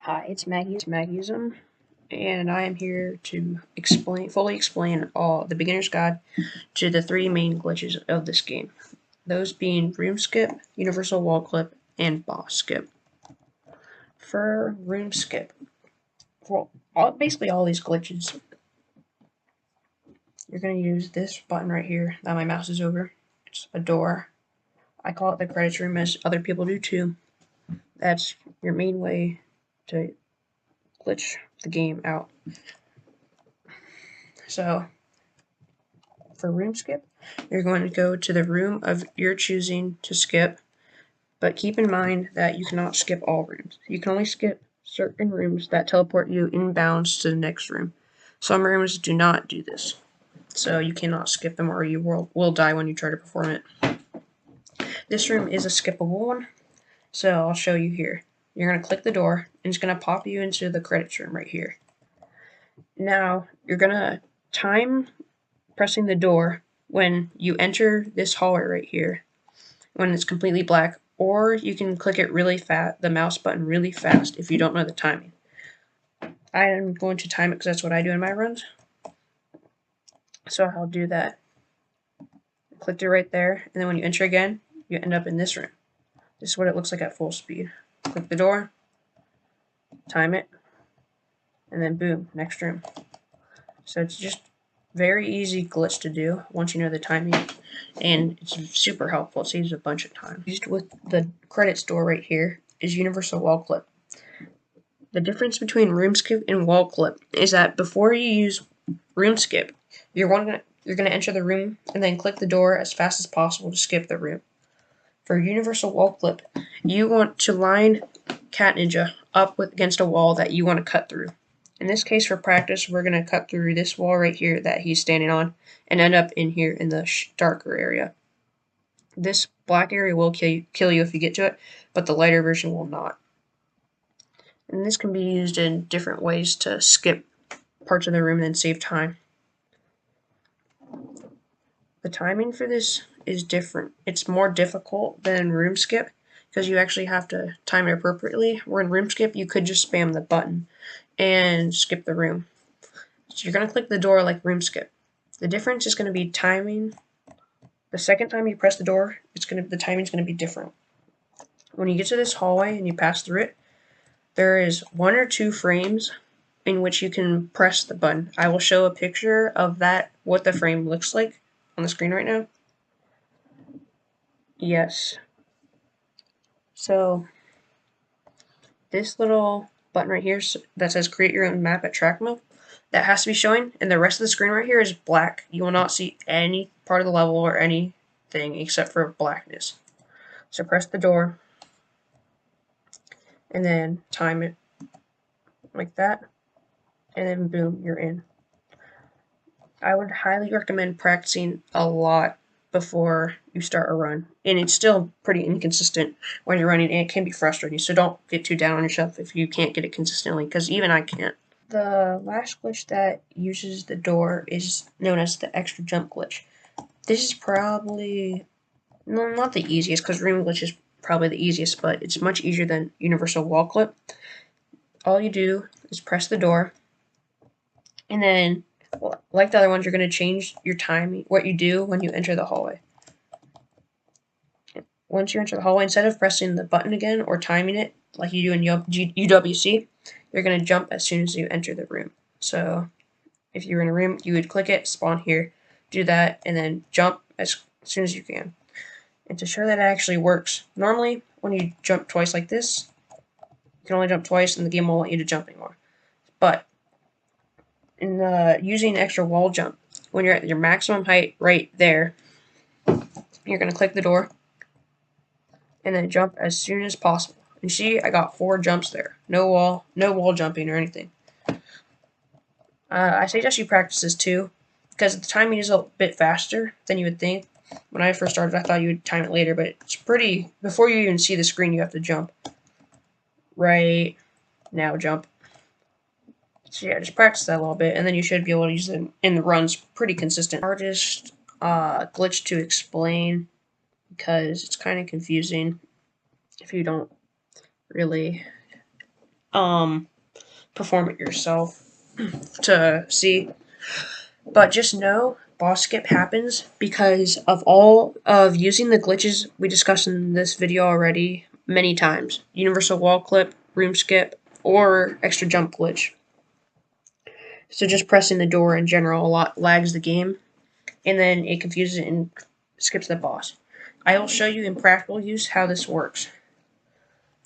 Hi, it's Maggieism, and I am here to fully explain all the beginner's guide to the three main glitches of this game. Those being room skip, universal wall clip, and boss skip. For room skip, for basically all these glitches, you're going to use this button right here that my mouse is over. It's a door. I call it the credits room, as other people do too. That's your main way to glitch the game out. So for room skip, you're going to go to the room of your choosing to skip, but keep in mind that you cannot skip all rooms. You can only skip certain rooms that teleport you inbounds to the next room. Some rooms do not do this, so you cannot skip them or you will die when you try to perform it. This room is a skippable one, so I'll show you here. You're going to click the door, and it's going to pop you into the credits room right here. Now, you're going to time pressing the door when you enter this hallway right here, when it's completely black, or you can click it really fast, the mouse button really fast if you don't know the timing. I am going to time it because that's what I do in my runs. So I'll do that. Clicked it right there, and then when you enter again, you end up in this room. This is what it looks like at full speed. Click the door, time it, and then boom, next room. So it's just very easy glitch to do once you know the timing, and it's super helpful. It saves a bunch of time. Used with the credits door right here is universal wall clip. The difference between room skip and wall clip is that before you use room skip, you're going to enter the room and then click the door as fast as possible to skip the room. For universal wall clip, you want to line Cat Ninja up against a wall that you want to cut through. In this case, for practice, we're going to cut through this wall right here that he's standing on and end up in here in the darker area. This black area will kill you if you get to it, but the lighter version will not. And this can be used in different ways to skip parts of the room and then save time. The timing for this is different. It's more difficult than room skip because you actually have to time it appropriately. Where in room skip, you could just spam the button and skip the room. So you're going to click the door like room skip. The difference is going to be timing. The second time you press the door, the timing's going to be different. When you get to this hallway and you pass through it, there is 1 or 2 frames in which you can press the button. I will show a picture of that, what the frame looks like on the screen right now. Yes. So this little button right here that says create your own map at track mode, that has to be showing, and the rest of the screen right here is black. You will not see any part of the level or anything except for blackness. So press the door and then time it like that, and then boom, you're in. I would highly recommend practicing a lot before you start a run, and it's still pretty inconsistent when you're running, and it can be frustrating, so don't get too down on yourself if you can't get it consistently, because even I can't. The last glitch that uses the door is known as the extra jump glitch. This is probably not the easiest, because room glitch is probably the easiest, but it's much easier than universal wall clip. All you do is press the door, and then, like the other ones, you're going to change your timing, what you do when you enter the hallway. Once you enter the hallway, instead of pressing the button again or timing it like you do in UWC, you're going to jump as soon as you enter the room. So if you're in a room, you would click it, spawn here, do that, and then jump as soon as you can. And to show that it actually works, normally when you jump twice like this, you can only jump twice and the game won't let you to jump anymore. But in using extra wall jump, when you're at your maximum height right there, you're going to click the door and then jump as soon as possible. And see, I got 4 jumps there. No wall jumping or anything. I suggest you practice this too, because the timing is a bit faster than you would think. When I first started, I thought you would time it later, but it's pretty, before you even see the screen, you have to jump. Right now, jump. So yeah, just practice that a little bit, and then you should be able to use it in the runs pretty consistent. Hardest glitch to explain, because it's kind of confusing if you don't really perform it yourself to see. But just know boss skip happens because of all of using the glitches we discussed in this video already many times. Universal wall clip, room skip, or extra jump glitch. So just pressing the door in general a lot lags the game, and then it confuses it and skips the boss. I will show you in practical use how this works.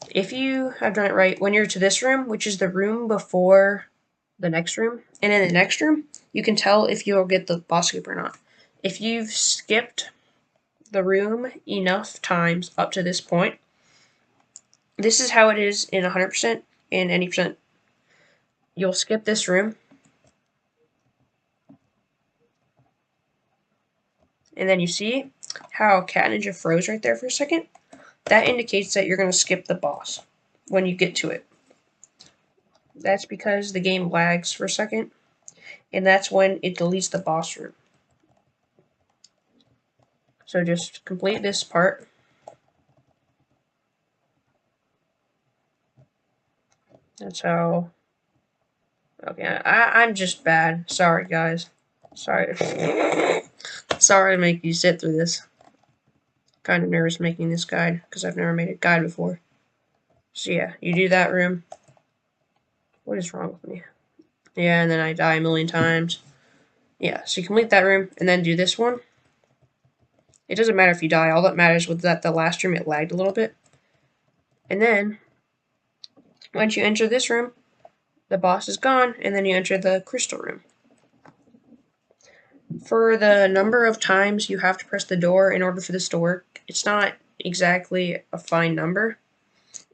If you have done it right, when you're to this room, which is the room before the next room, and in the next room, you can tell if you'll get the boss skip or not. If you've skipped the room enough times up to this point, this is how it is in 100% and any percent. You'll skip this room, and then you see how Cat Ninja froze right there for a second? That indicates that you're going to skip the boss when you get to it. That's because the game lags for a second, and that's when it deletes the boss room. So just complete this part. That's how... Okay, I'm just bad. Sorry, guys. Sorry. Sorry to make you sit through this. Kind of nervous making this guide, because I've never made a guide before. So yeah, you do that room. What is wrong with me? Yeah, and then I die a million times. Yeah, so you complete that room, and then do this one. It doesn't matter if you die. All that matters was that the last room, it lagged a little bit. And then, once you enter this room, the boss is gone, and then you enter the crystal room. For the number of times you have to press the door in order for this to work, it's not exactly a fine number.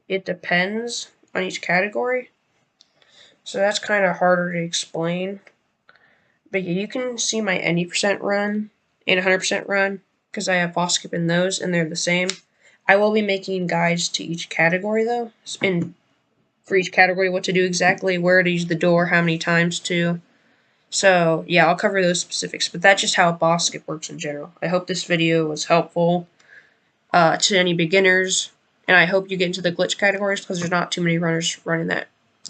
It depends on each category. So that's kind of harder to explain. But yeah, you can see my any percent run and 100% run, because I have boss skip in those, and they're the same. I will be making guides to each category, though, and for each category what to do exactly, where to use the door, how many times to. So, yeah, I'll cover those specifics, but that's just how a boss skip works in general. I hope this video was helpful to any beginners, and I hope you get into the glitch categories, because there's not too many runners running that.